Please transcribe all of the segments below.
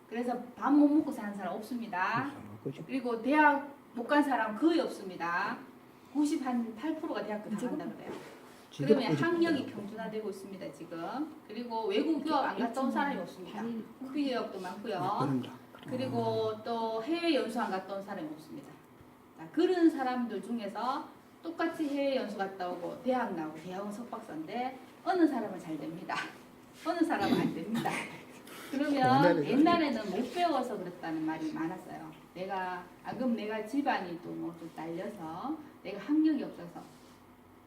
그래서 밥 못 먹고 사는 사람 없습니다. 그리고 대학 못 간 사람 거의 없습니다. 98%가 대학교 다 간다 그래요. 그러면 학력이 평준화되고 있습니다 지금. 그리고 외국 유학 안 갔다 온 사람이 없습니다. 국비 유학도 많고요. 그리고 또 해외 연수 안 갔다 온 사람이 없습니다. 자, 그런 사람들 중에서 똑같이 해외 연수 갔다 오고 대학 나오고 대학원 석박사인데 어느 사람은 잘 됩니다. 어느 사람은 안 됩니다. 그러면 옛날에는 못 배워서 그랬다는 말이 많았어요. 그럼 내가 집안이 또 뭐 좀 딸려서 내가 학력이 없어서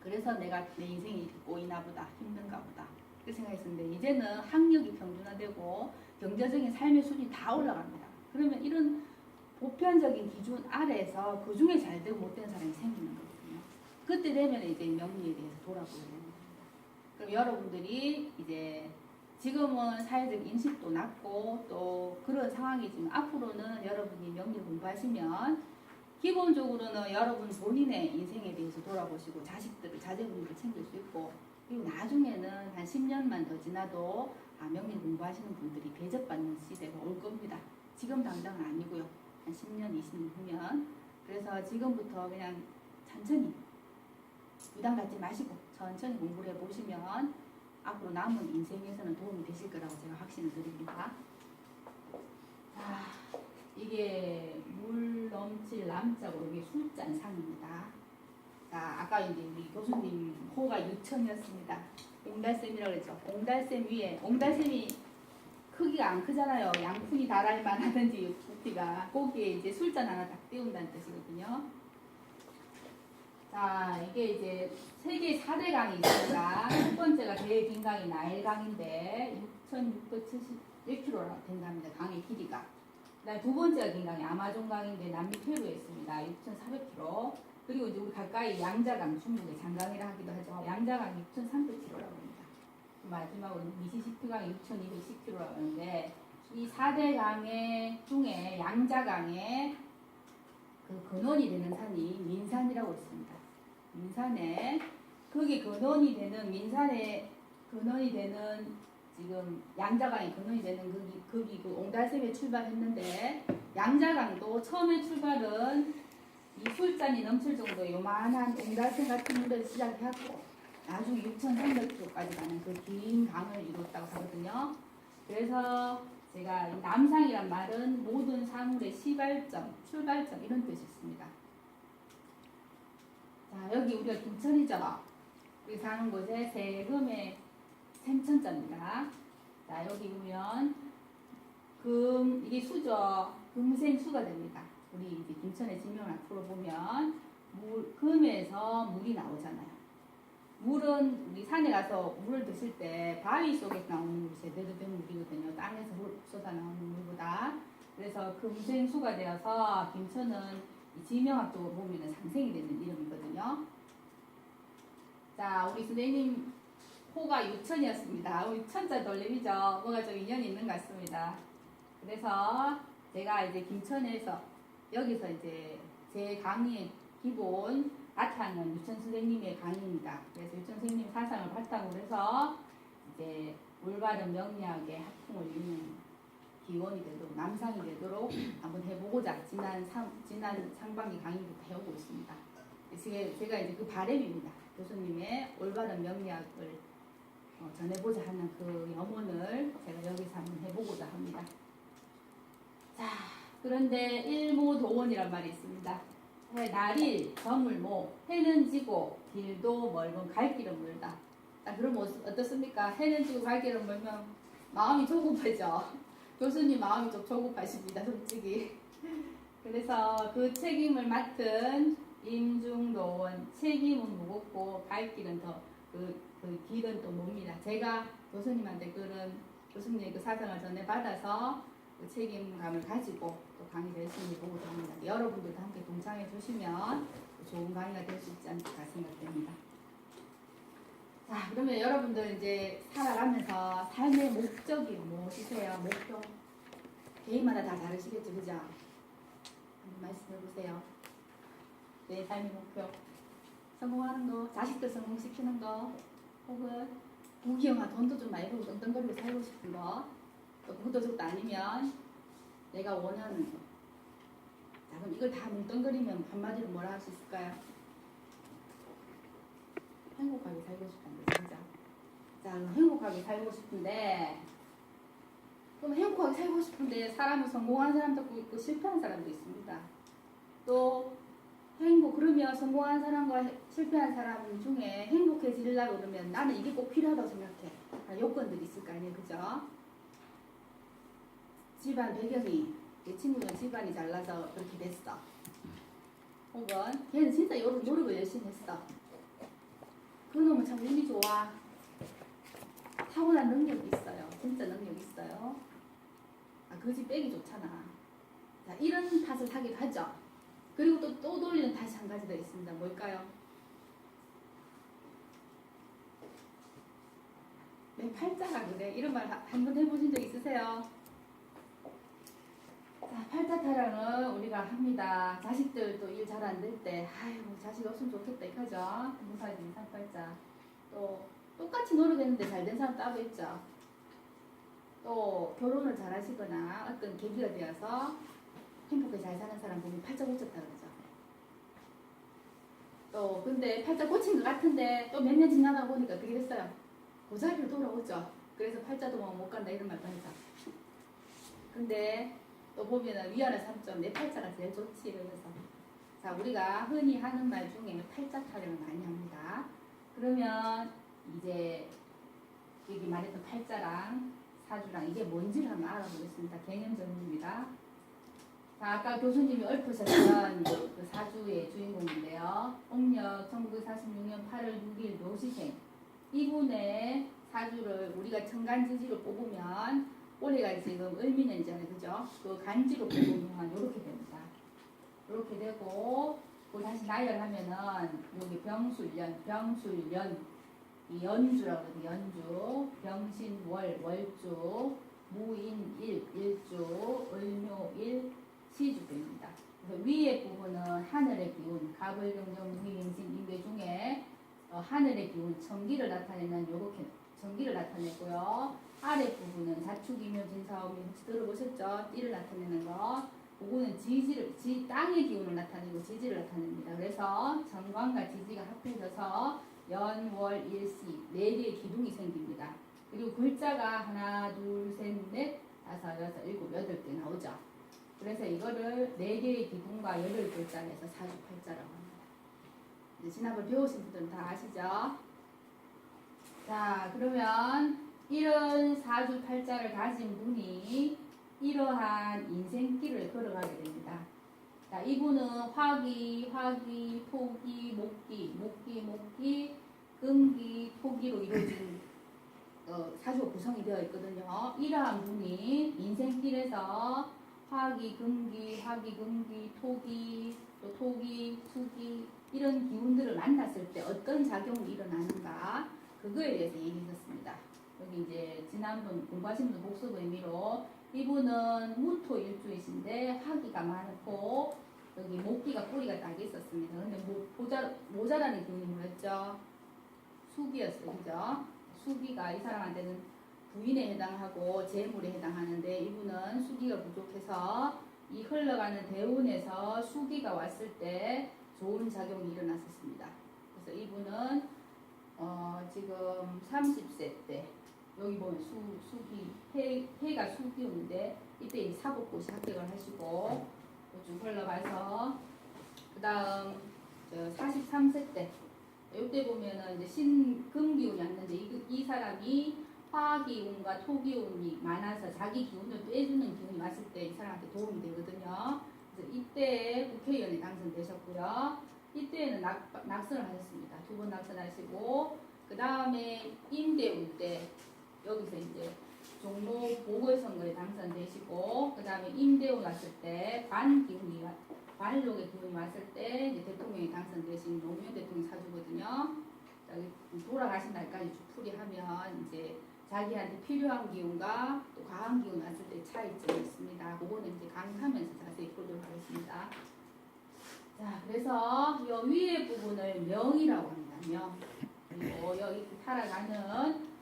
그래서 내가 내 인생이 꼬이나 보다 힘든가 보다 그렇게 생각했었는데 이제는 학력이 평준화되고 경제적인 삶의 수준이 다 올라갑니다. 그러면 이런 보편적인 기준 아래에서 그 중에 잘 되고 못 되는 사람이 생기는 거거든요. 그때 되면 이제 명리에 대해서 돌아보게 되는 겁니다. 그럼 여러분들이 이제 지금은 사회적 인식도 낮고 또 그런 상황이지만 앞으로는 여러분이 명리 공부하시면 기본적으로는 여러분 본인의 인생에 대해서 돌아보시고 자식들을 자제분들을 챙길 수 있고 그리고 나중에는 한 10년만 더 지나도 명리 공부하시는 분들이 대접받는 시대가 올 겁니다. 지금 당장은 아니고요. 한 10년, 20년 후면. 그래서 지금부터 그냥 천천히 부담 갖지 마시고 천천히 공부를 해보시면 앞으로 남은 인생에서는 도움이 되실 거라고 제가 확신을 드립니다. 이게 물 넘칠 남자고 이게 술잔상입니다. 자, 아까 이제 우리 교수님 호가 유천이었습니다. 옹달샘이라고 그랬죠. 옹달샘 위에 옹달샘이 크기가 안 크잖아요. 양푼이 달할만 하든지 부피가 거기에 이제 술잔 하나 딱 띄운다는 뜻이거든요. 자, 이게 이제 세계 4대 강이 있습니다. 첫 번째가 제일 긴 강이 나일강인데 6,671km 된답니다. 강의 길이가. 그다음 두 번째가 긴 강이 아마존강인데 남미 페루에 있습니다. 6,400km. 그리고 이제 우리 가까이 양자강, 중국의 장강이라 하기도 하죠. 양자강이 6,300km라고 합니다. 마지막으로 미시시피강이 6,210km라고 하는데 이 4대 강의 중에 양자강에 그 근원이 되는 산이 민산이라고 있습니다. 민산에 거기 근원이 되는 민산에 근원이 되는 지금 양자강이 근원이 되는 거기 그 옹달샘에 출발했는데 양자강도 처음에 출발은 이 술잔이 넘칠 정도의 요만한 옹달샘 같은 물에서 시작해갖고 나중에 6,300km까지 가는 그 긴 강을 이뤘다고 하거든요. 그래서 제가 이 남상이란 말은 모든 사물의 시발점, 출발점 이런 뜻이 있습니다. 자, 여기 우리가 김천이죠. 우리 사는 곳에 세금의 샘천자입니다. 자, 여기 보면 이게 수죠. 금생수가 됩니다. 우리 이제 김천의 지명을 앞으로 보면 금에서 물이 나오잖아요. 물은 우리 산에 가서 물을 드실 때 바위 속에서 나오는 물이 제대로 된 물이거든요. 땅에서 쏟아 나오는 물보다. 그래서 금생수가 되어서 김천은 이 지명학적으로 보면 상생이 되는 이름이거든요. 자, 우리 선생님 호가 유천이었습니다. 우리 천자 돌림이죠. 뭐가 좀 인연이 있는 것 같습니다. 그래서 제가 이제 김천에서 여기서 이제 제 강의의 기본 바탕은 유천 선생님의 강의입니다. 그래서 유천 선생님 사상을 바탕으로 해서 이제 올바른 명리학의 학풍을 이루는 기원이 되도록 남상이 되도록 한번 해보고자 지난 상반기 강의부터 해오고 있습니다. 제가 이제 그 바람입니다. 교수님의 올바른 명리학을 전해보자 하는 그 염원을 제가 여기서 한번 해보고자 합니다. 자, 그런데 일모도원이란 말이 있습니다. 날일 저물모 해는 지고 길도 멀면 갈 길은 멀다. 자, 그럼 어떻습니까? 해는 지고 갈 길은 멀면 마음이 조급하죠. 교수님 마음이 좀 조급하십니다. 솔직히. 그래서 그 책임을 맡은 임중도원 책임은 무겁고 갈 길은 그 길은 또 멉니다. 제가 교수님한테 교수님의 그 사상을 전해받아서 그 책임감을 가지고 또 강의를 열심히 보고자 합니다. 여러분들도 함께 동참해 주시면 좋은 강의가 될 수 있지 않을까 생각됩니다. 자, 그러면 여러분들 이제 살아가면서 삶의 목적이 무엇이세요? 목표? 개인마다 다 다르시겠죠, 그죠? 한번 말씀해 보세요. 내 삶의 목표. 성공하는 거, 자식들 성공시키는 거, 혹은 부귀영화 돈도 좀 많이 벌고 떵떵거리고 살고 싶은 거, 또 그것도 좋다 아니면 내가 원하는 거. 자, 그럼 이걸 다 뭉뚱그리면 한마디로 뭐라 할 수 있을까요? 행복하게 살고 싶은데, 진짜. 자, 행복하게 살고 싶은데, 그럼 행복하게 살고 싶은데 사람은 성공한 사람도 있고 실패한 사람도 있습니다. 또 그러면 성공한 사람과 실패한 사람 중에 행복해지려고 그러면 나는 이게 꼭 필요하다고 생각해. 요건들이 있을 거 아니에요, 그죠? 집안 배경이, 내 친구는 집안이 잘나서 그렇게 됐어. 혹은 걔는 진짜 노력을 열심히 했어. 그 놈은 참 운이 좋아. 타고난 능력이 있어요. 진짜 능력이 있어요. 그 집 빼기 좋잖아. 자, 이런 탓을 하기도 하죠. 그리고 또 돌리는 탓이 한 가지 더 있습니다. 뭘까요? 내 팔자가 그래. 이런 말 한 번 해보신 적 있으세요? 자, 팔자 타령은 우리가 합니다. 자식들도 일 잘 안 될 때, 아이고, 자식 없으면 좋겠다, 이거죠. 무사진 상팔자. 또, 똑같이 노력했는데 잘 된 사람 따로 있죠. 또, 결혼을 잘 하시거나 어떤 계기가 되어서 행복하게 잘 사는 사람 보면 팔자 고쳤다 그러죠. 또, 근데 팔자 고친 것 같은데 또 몇 년 지나다 보니까 그게 됐어요. 그 자리로 돌아오죠. 그래서 팔자도 뭐 못 간다 이런 말도 하죠. 근데 또 보면은 위안을 삼점 내 팔자가 제일 좋지 이러면서. 자, 우리가 흔히 하는 말 중에 팔자 타령을 많이 합니다. 그러면 이제 여기 말했던 팔자랑 사주랑 이게 뭔지를 한번 알아보겠습니다. 개념 정리입니다. 자, 아까 교수님이 읊으셨던 그 사주의 주인공인데요. 음력 1946년 8월 6일 노시생. 이분의 사주를 우리가 천간지지로 뽑으면 올해가 지금 을미년이잖아요, 그죠? 그 간지로 뽑으면 이렇게 됩니다. 이렇게 되고, 그걸 다시 나열하면은 여기 병술년, 이 연주라고 그러죠. 연주, 병신, 월주, 무인, 일주, 을묘일, 시주입니다. 그래서 위에 부분은 하늘의 기운, 가불경정, 무희행신, 인계 중에 하늘의 기운, 정기를 나타내는 요렇게 정기를 나타내고요. 아래 부분은 자축이묘 진사오미 혹시 들어보셨죠? 띠를 나타내는 거. 그거는 땅의 기운을 나타내고 지지를 나타냅니다. 그래서 정관과 지지가 합해져서 연, 월, 일시 4개의 기둥이 생깁니다. 그리고 글자가 하나, 둘, 셋, 넷, 다섯, 여섯, 일곱, 여덟 개 나오죠. 그래서 이거를 4개의 기둥과 8글자를 해서 사주팔자라고 합니다. 이제 지난번 배우신 분들은 다 아시죠? 자, 그러면 이런 사주팔자를 가진 분이 이러한 인생길을 걸어가게 됩니다. 자, 이분은 화기, 토기, 목기, 금기, 토기로 이루어진 사주가 구성이 되어 있거든요. 이러한 분이 인생길에서 화기, 금기, 토기, 또 토기, 수기 이런 기운들을 만났을 때 어떤 작용이 일어나는가 그거에 대해서 얘기했었습니다. 여기 이제 지난번 공부하신 분 복습 의미로 이분은 무토 일주이신데 화기가 많고 여기 목기가 뿌리가 딱 있었습니다. 근데 모자라는 기운이 뭐였죠? 수기였어요. 그죠? 수기가 이 사람한테는 부인에 해당하고 재물에 해당하는데 이분은 수기가 부족해서 이 흘러가는 대운에서 수기가 왔을 때 좋은 작용이 일어났었습니다. 그래서 이분은 지금 30세 때 여기 보면 해가 수기운인데 이때 이 사법고시 합격을 하시고 쭉 흘러가서 그 다음 43세 때 이때 보면은 이제 신금기운이 왔는데 이 사람이 화기운과 토기운이 많아서 자기 기운을 빼주는 기운이 왔을 때 이 사람한테 도움이 되거든요. 그래서 이때 국회의원에 당선되셨고요. 이때는 낙선을 하셨습니다. 2번 낙선하시고 그 다음에 임대운 때 여기서 이제 종로 보궐선거에 당선되시고 그 다음에 임대운 왔을 때 반록의 기운이 왔을 때 이제 대통령이 당선되신 노무현 대통령 사주거든요. 돌아가신 날까지 쭉 풀이하면 이제 자기한테 필요한 기운과 또 과한 기운 왔을 때 차이점이 있습니다. 그거는 이제 강의하면서 자세히 보도록 하겠습니다. 자, 그래서 이 위에 부분을 명이라고 합니다. 명. 그리고 여기 살아가는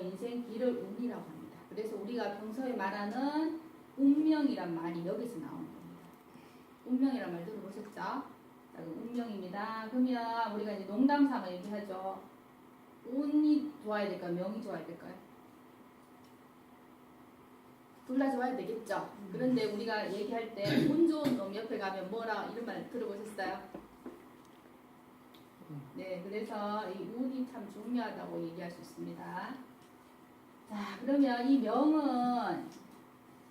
인생 길을 운이라고 합니다. 그래서 우리가 평소에 말하는 운명 운명이란 말이 여기서 나오는 겁니다. 운명이란 말 들어보셨죠? 자, 운명입니다. 그러면 우리가 이제 농담 삼아 얘기하죠. 운이 좋아야 될까요? 명이 좋아야 될까요? 둘 다 좋아야 되겠죠. 그런데 우리가 얘기할 때 운 좋은 놈 옆에 가면 뭐라 이런 말 들어보셨어요? 네, 그래서 이 운이 참 중요하다고 얘기할 수 있습니다. 자, 그러면 이 명은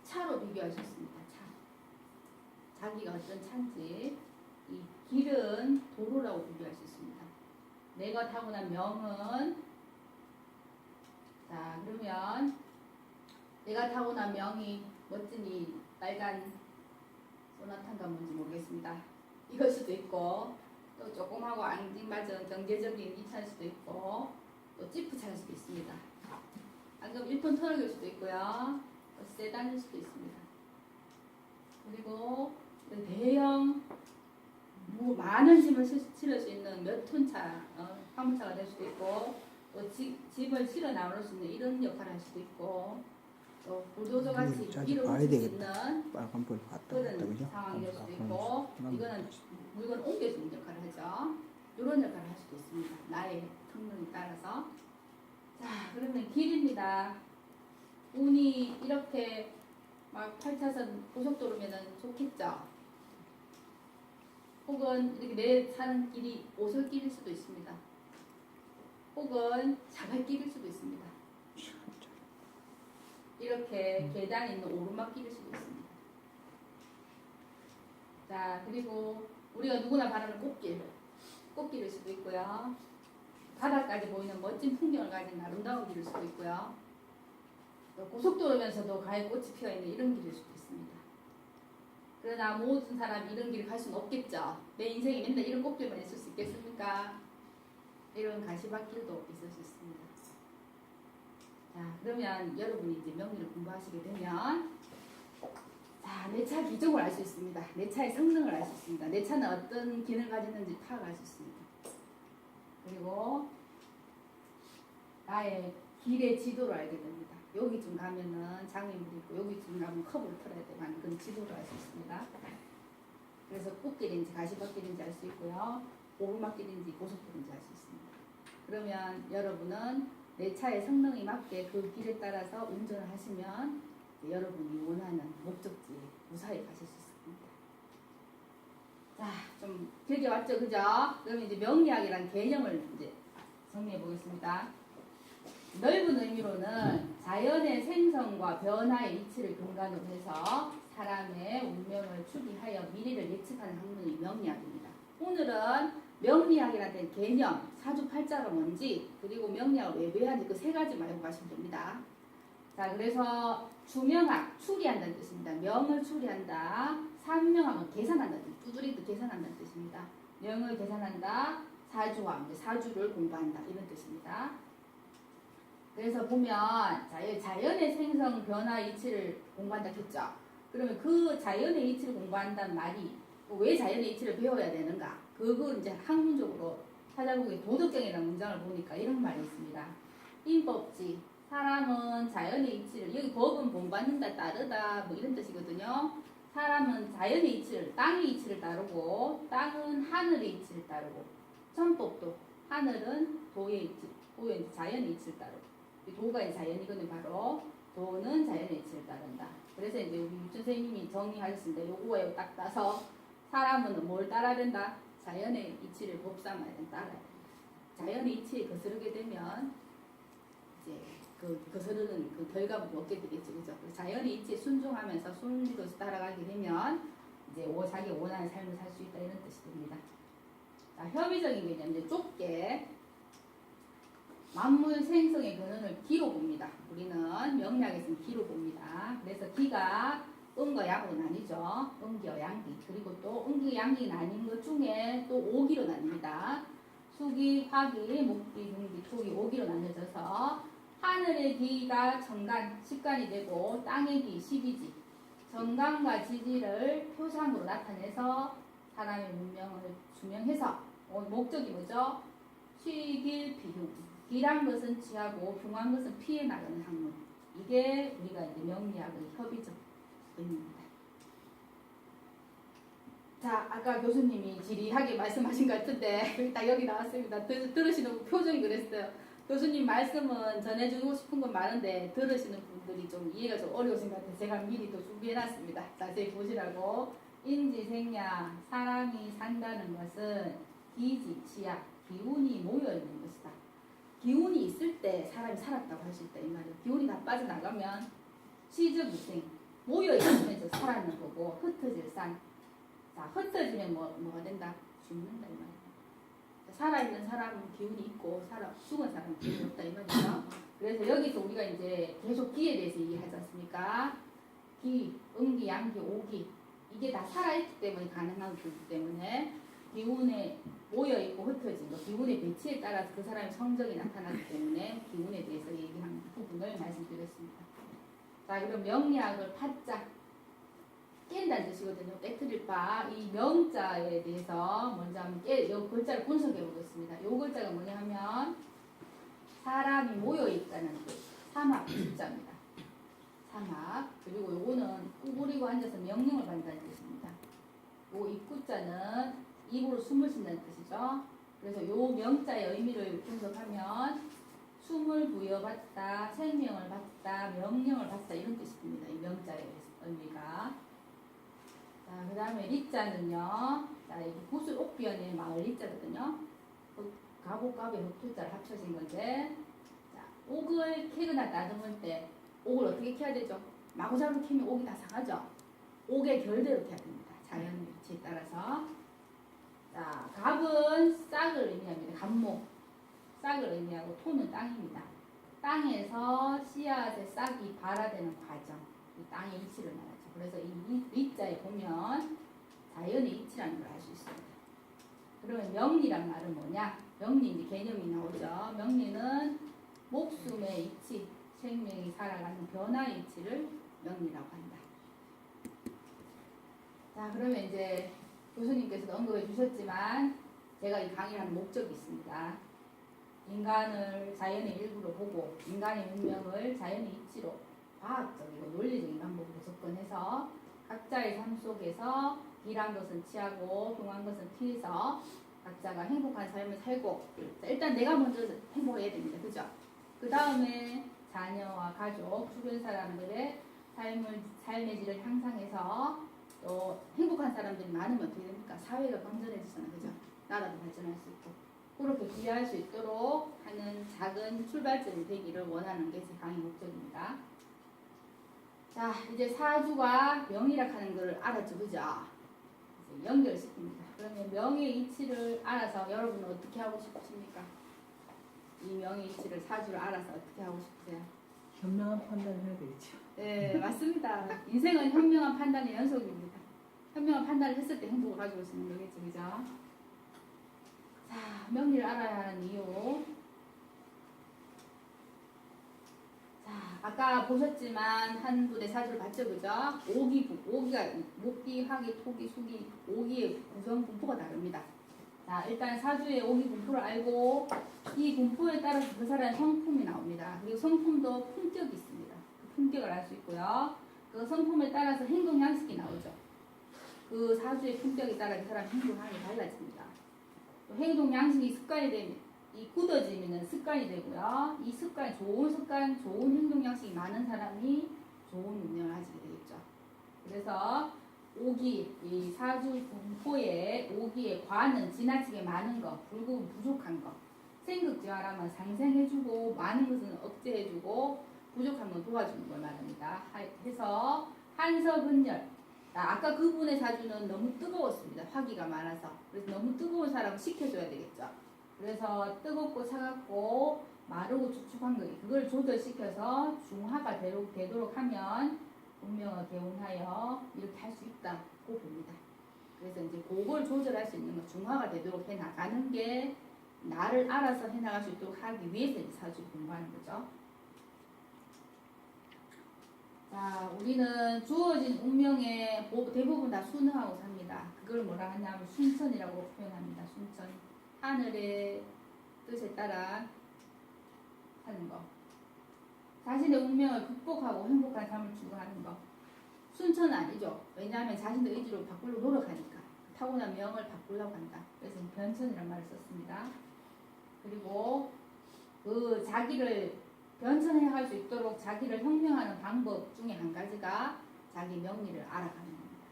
차로 비교하셨습니다. 차. 자기가 어떤 차인지. 이 길은 도로라고 비교할 수 있습니다. 내가 타고난 명은, 자, 그러면 내가 타고난 명이 멋진 이 빨간 소나타인가 뭔지 모르겠습니다. 이걸 수도 있고, 또 조금하고 앙증맞은 경제적인 이 차일 수도 있고, 또 지프 차일 수도 있습니다. 방금 1톤 트럭일 수도 있고요, 또 세단일 수도 있습니다. 그리고 대형 많은 짐을 실을 수 있는 몇 톤 차, 화물차가 될 수도 있고, 또 집을 실어 나올 수 있는 이런 역할을 할 수도 있고, 또 불도저 같이 위로 올릴 수 있는 빨간불 그런 상황이 될 수도 있고, 이거는 물건 옮겨주는 역할을 하죠. 이런 역할을 할 수도 있습니다. 나의 성능에 따라서. 자, 그러면 길입니다. 운이 이렇게 막 8차선 고속도로면은 좋겠죠. 혹은 이렇게 내 사는 길이 오솔길일 수도 있습니다. 혹은 자갈길일 수도 있습니다. 이렇게 계단이 있는 오르막길일 수도 있습니다. 자, 그리고 우리가 누구나 바라는 꽃길일 수도 있고요. 바다까지 보이는 멋진 풍경을 가진 아름다운 길일 수도 있고요. 또 고속도로면서도 과일 꽃이 피어있는 이런 길일 수도 있습니다. 그러나 모든 사람이 이런 길을 갈 수는 없겠죠. 내 인생에 맨날 이런 꽃길만 있을 수 있겠습니까? 이런 가시밭길도 있을 수 있습니다. 자, 그러면 여러분이 이제 명리를 공부하시게 되면, 자, 내 차 기종을 알 수 있습니다. 내 차의 성능을 알 수 있습니다. 내 차는 어떤 기능을 가지는지 파악할 수 있습니다. 그리고 나의 길의 지도를 알게 됩니다. 여기쯤 가면은 장애물이 있고 여기쯤 가면 컵을 털어야 되는 그런 지도를 알 수 있습니다. 그래서 꽃길인지 가시밭길인지 알 수 있고요. 오르막길인지 고속길인지 알 수 있습니다. 그러면 여러분은 내 차의 성능에 맞게 그 길에 따라서 운전을 하시면 여러분이 원하는 목적지에 무사히 가실 수 있습니다. 자, 좀 길게 왔죠, 그죠? 그러면 이제 명리학이라는 개념을 이제 정리해 보겠습니다. 넓은 의미로는 자연의 생성과 변화의 이치를 근간으로 해서 사람의 운명을 추리하여 미래를 예측하는 학문이 명리학입니다. 오늘은 명리학이라는 개념, 사주팔자가 뭔지, 그리고 명리학을 왜 배워야지 그 세 가지만 알고 가시면 됩니다. 자, 그래서 주명학, 추리한다는 뜻입니다. 명을 추리한다. 산명학은 계산한다는 뜻, 두드리듯 계산한다는 뜻입니다. 명을 계산한다. 사주학, 사주를 공부한다. 이런 뜻입니다. 그래서 보면 자연의 생성, 변화, 이치를 공부한다 했죠. 그러면 그 자연의 이치를 공부한다는 말이 왜 자연의 이치를 배워야 되는가? 그걸 이제 학문적으로 찾아보기 도덕경이라는 문장을 보니까 이런 말이 있습니다. 인법지, 사람은 자연의 이치를, 여기 법은 본받는다, 따르다 뭐 이런 뜻이거든요. 사람은 자연의 이치를, 땅의 이치를 따르고 땅은 하늘의 이치를 따르고, 천법도 하늘은 도의 이치, 도의 자연의 이치를 따르고, 도가 자연이거든요. 바로 도는 자연의 이치를 따른다. 그래서 이제 우리 유춘 선생님이 정리하셨습니다. 요거에 딱 따서 사람은 뭘 따라야 된다? 자연의 이치를 법삼아야 된다. 따라야 된다. 자연의 이치에 거스르게 되면 이제 그 거스르는 그 결과물을 얻게 되겠죠. 그죠? 자연의 이치에 순종하면서 순리로서 따라가게 되면 이제 자기 원하는 삶을 살 수 있다. 이런 뜻이 됩니다. 자, 협의적인 개념, 이제 좁게 만물 생성의 근원을 기로 봅니다. 우리는 명리학에서는 기로 봅니다. 그래서 기가 음과 양으로 나뉘죠. 음기와 양기. 그리고 또 음기, 양기 나뉜 것 중에 또 5기로 나뉩니다. 수기, 화기, 목기, 금기, 토기 5기로 나뉘어져서 하늘의 기가 정간, 식간이 되고 땅의 기, 십이지. 정간과 지지를 표상으로 나타내서 사람의 문명을 주명해서 목적이 뭐죠? 취길, 비흉. 길한 것은 취하고 흉한 것은 피해 나가는 학문. 이게 우리가 이제 명리학의 협의적 의미입니다. 자, 아까 교수님이 지리하게 말씀하신 것 같은데 딱 여기 나왔습니다. 들으시는 표정이 그랬어요. 교수님 말씀은 전해주고 싶은 건 많은데 들으시는 분들이 좀 이해가 좀 어려우신 것 같아서 제가 미리 또 준비해놨습니다. 자세히 보시라고. 인지생야, 사람이 산다는 것은 기지치약, 기운이 모여있는 것이다. 기운이 있을 때 사람이 살았다고 할 수 있다 이 말이에요. 기운이 다 빠져나가면 시즈무생, 모여있으면서 살아있는 거고 흩어질 산. 자, 흩어지면 뭐가 된다? 죽는다 이 말이에요. 살아있는 사람은 기운이 있고 죽은 사람은 기운이 없다 이 말이죠. 그래서 여기서 우리가 이제 계속 기에 대해서 얘기하지 않습니까? 기, 음기, 양기, 오기 이게 다 살아있기 때문에 가능한 거기 때문에 기운에 모여있고 흩어진 거 기운의 배치에 따라서 그 사람의 성적이 나타나기 때문에 기운에 대해서 얘기하는 부분을 말씀드렸습니다. 자, 그럼 명리학을 파자 깬다는 뜻이거든요. 깨트릴 바. 이 명자에 대해서 먼저 한번 이 글자를 분석해 보겠습니다. 이 글자가 뭐냐 하면 사람이 모여있다는 뜻. 삼합 숫자입니다. 삼합. 그리고 요거는 구부리고 앉아서 명령을 받는다는 뜻입니다. 요 입구자는 입으로 숨을 쉰다는 뜻이죠. 그래서 요 명자의 의미를 분석하면 숨을 부여받다, 생명을 받다, 명령을 받다 이런 뜻입니다. 이 명자의 의미가. 자, 그 다음에 리자는요. 자, 이게 구슬 옥비언의 마을 리자거든요. 가곡갑의 흑투자를 합쳐진 건데, 자, 옥을 캐거나 다듬을 때 옥을 어떻게 캐야 되죠? 마구잡이로 캐면 옥이 다 상하죠. 옥의 결대로 캐야 됩니다. 자연의 위치에 따라서. 자, 갑은 싹을 의미합니다. 갑목. 싹을 의미하고 토는 땅입니다. 땅에서 씨앗의 싹이 발화되는 과정. 이 땅의 이치를 말하죠. 그래서 이 리자에 보면 자연의 이치라는 걸 알 수 있습니다. 그러면 명리란 말은 뭐냐? 명리 이제 개념이 나오죠. 명리는 목숨의 이치, 생명이 살아가는 변화의 이치를 명리라고 한다. 자, 그러면 이제 교수님께서도 언급해 주셨지만 제가 이 강의를 하는 목적이 있습니다. 인간을 자연의 일부로 보고 인간의 운명을 자연의 이치로 과학적이고 논리적인 방법으로 접근해서 각자의 삶 속에서 길한 것은 취하고 흉한 것은 피해서 각자가 행복한 삶을 살고 일단 내가 먼저 행복해야 됩니다. 그죠? 그 다음에 자녀와 가족, 주변 사람들의 삶의 질을 향상해서 또 행복한 사람들이 많으면 어떻게 됩니까? 사회가 건전해지잖아요. 그죠? 나라도 발전할 수 있고 그렇게 기여할 수 있도록 하는 작은 출발점이 되기를 원하는 게 제 강의 목적입니다. 자, 이제 사주가 명리학하는 것을 알았죠, 그죠? 이제 연결시킵니다. 그러면 명의 이치를 알아서 여러분은 어떻게 하고 싶으십니까? 이 명의 이치를 사주를 알아서 어떻게 하고 싶으세요? 현명한 판단을 해야 되겠죠. 네, 맞습니다. 인생은 현명한 판단의 연속입니다. 현명한 판단을 했을 때 행복을 가지고 있는 거겠죠, 그죠? 자, 명리를 알아야 하는 이유. 자, 아까 보셨지만 한 분의 사주를 봤죠, 그죠? 오기가 목기, 화기, 토기, 수기, 오기의 구성 분포가 다릅니다. 자, 일단 사주의 오기 분포를 알고 이 분포에 따라서 그 사람의 성품이 나옵니다. 그리고 성품도 품격이 있습니다. 그 품격을 알 수 있고요. 그 성품에 따라서 행동 양식이 나오죠. 그 사주의 품격에 따라 그 사람 행동하기 달라집니다. 또 행동 양식이 습관이 되면 이 굳어지면 습관이 되고요. 이 습관, 좋은 행동 양식이 많은 사람이 좋은 운명을 하시게 되겠죠. 그래서 오기, 이 사주 분포에 오기의 과는 지나치게 많은 것, 불구 부족한 것. 생극지화라면 상생해주고 많은 것은 억제해주고 부족한 건 도와주는 걸 말합니다. 해서 한서근열. 아까 그분의 사주는 너무 뜨거웠습니다. 화기가 많아서. 그래서 너무 뜨거운 사람은 식혀줘야 되겠죠. 그래서 뜨겁고 차갑고 마르고 축축한 거 그걸 조절시켜서 중화가 되도록 하면 운명을 개운하여 이렇게 할 수 있다고 봅니다. 그래서 이제 그걸 조절할 수 있는 거 중화가 되도록 해나가는 게 나를 알아서 해나갈 수 있도록 하기 위해서 이 사주를 공부하는 거죠. 자, 우리는 주어진 운명에 대부분 다 순응하고 삽니다. 그걸 뭐라 하냐면 순천이라고 표현합니다. 순천. 하늘의 뜻에 따라 하는 거. 자신의 운명을 극복하고 행복한 삶을 추구하는 거. 순천은 아니죠. 왜냐하면 자신의 의지로 바꾸려고 노력하니까. 타고난 명을 바꾸려고 한다. 그래서 변천이라는 말을 썼습니다. 그리고 그 자기를 변천해 갈 수 있도록 자기를 혁명하는 방법 중에 한 가지가 자기 명리를 알아가는 겁니다.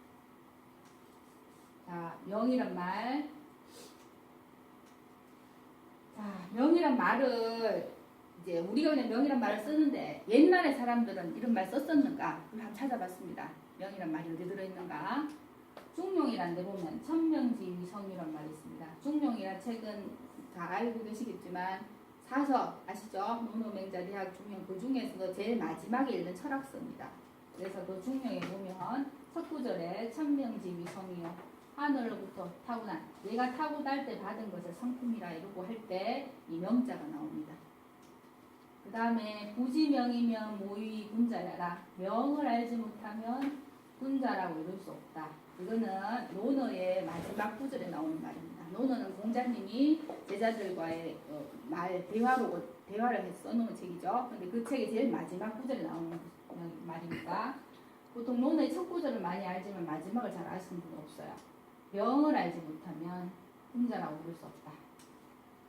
자, 명이란 말. 자, 명이란 말을 이제 우리가 그냥 명이란 말을 쓰는데 옛날에 사람들은 이런 말 썼었는가? 그걸 한번 찾아봤습니다. 명이란 말이 어디 들어있는가? 중용이란 데 보면 천명지위성유란 말이 있습니다. 중용이란 책은 다 알고 계시겠지만 사서 아시죠? 노노맹자대학 중용 그 중에서도 제일 마지막에 읽는 철학서입니다. 그래서 그 중용에 보면 첫 구절에 천명지위성유 하늘로부터 타고난 내가 타고날 때 받은 것을 성품이라 이러고 할 때 이 명자가 나옵니다. 그 다음에 부지명이면 모의 군자야라 명을 알지 못하면 군자라고 이룰 수 없다. 이거는 논어의 마지막 구절에 나오는 말입니다. 논어는 공자님이 제자들과의 대화를 해서 써놓은 책이죠. 근데 그 책의 제일 마지막 구절에 나오는 말입니다. 보통 논어의 첫 구절을 많이 알지만 마지막을 잘 아시는 분은 없어요. 명을 알지 못하면 군자라고 부를 수 없다.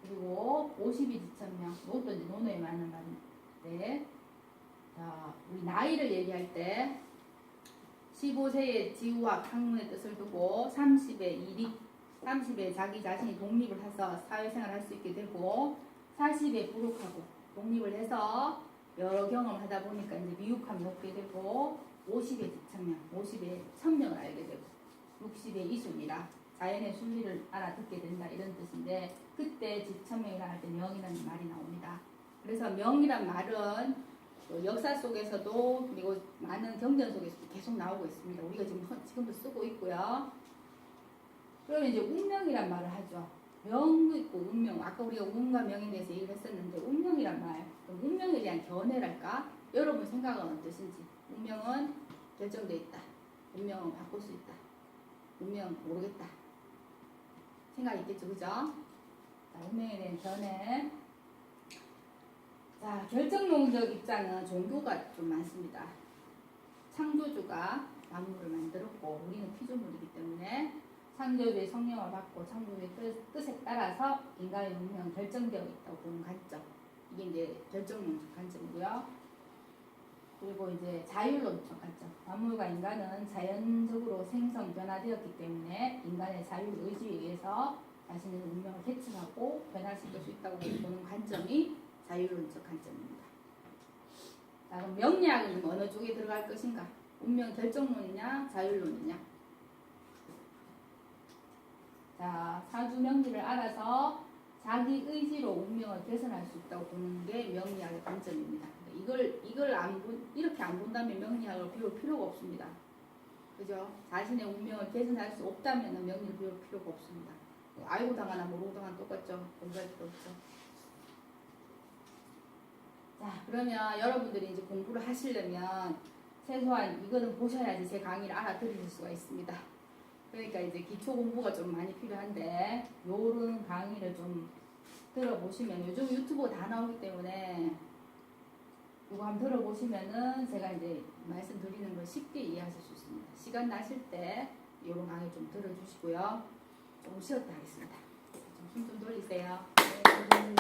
그리고 50이 지천명, 이것도 이제 논어에 맞는 말인데, 자, 우리 나이를 얘기할 때 15세에 지우학 학문의 뜻을 두고 30에 자기 자신이 독립을 해서 사회생활을 할 수 있게 되고 40에 부록하고 독립을 해서 여러 경험을 하다 보니까 이제 미육함이 높게 되고 50에 지천명, 50에 천명을 알게 되고 60에 이순이라 자연의 순리를 알아듣게 된다 이런 뜻인데 그때 지천명이라 할 때 명이라는 말이 나옵니다. 그래서 명이란 말은 역사 속에서도 그리고 많은 경전 속에서도 계속 나오고 있습니다. 우리가 지금도 쓰고 있고요. 그러면 이제 운명이란 말을 하죠. 명도 있고 운명. 아까 우리가 운과 명에 대해서 얘기를 했었는데 운명이란 말. 운명에 대한 견해랄까? 여러분 생각은 어떠신지. 운명은 결정돼 있다. 운명은 바꿀 수 있다. 운명 모르겠다. 생각 있겠죠, 그죠? 자, 운명에 대한 견해. 자, 결정론적 입장은 종교가 좀 많습니다. 창조주가 만물을 만들었고 우리는 피조물이기 때문에 창조주의 성령을 받고 창조주의 뜻에 따라서 인간의 운명은 결정되어 있다고 보는 관점. 이게 이제 결정론적 관점이고요. 그리고 이제 자율론적 관점. 만물과 인간은 자연적으로 생성 변화되었기 때문에 인간의 자율 의지에 의해서 자신의 운명을 개척하고 변화시킬 수 있다고 보는 관점이 자율론적 관점입니다. 자, 그럼 명리학은 어느 쪽에 들어갈 것인가? 운명 결정론이냐, 자율론이냐? 자, 사주 명리를 알아서 자기 의지로 운명을 개선할 수 있다고 보는 게 명리학의 관점입니다. 이렇게 안 본다면 명리학을 배울 필요가 없습니다. 그죠? 자신의 운명을 개선할 수 없다면 명리를 배울 필요가 없습니다. 알고 당하나 모르고 당하나 똑같죠? 공부할 필요 없죠. 자, 그러면 여러분들이 이제 공부를 하시려면 최소한 이거는 보셔야지 제 강의를 알아들으실 수가 있습니다. 그러니까 이제 기초 공부가 좀 많이 필요한데 요런 강의를 좀 들어보시면 요즘 유튜브 다 나오기 때문에 이거 한번 들어보시면은 제가 이제 말씀드리는 걸 쉽게 이해하실 수 있습니다. 시간 나실 때 요런 강의 좀 들어주시고요. 조금 쉬었다 하겠습니다. 좀 힘 좀 돌리세요. 네,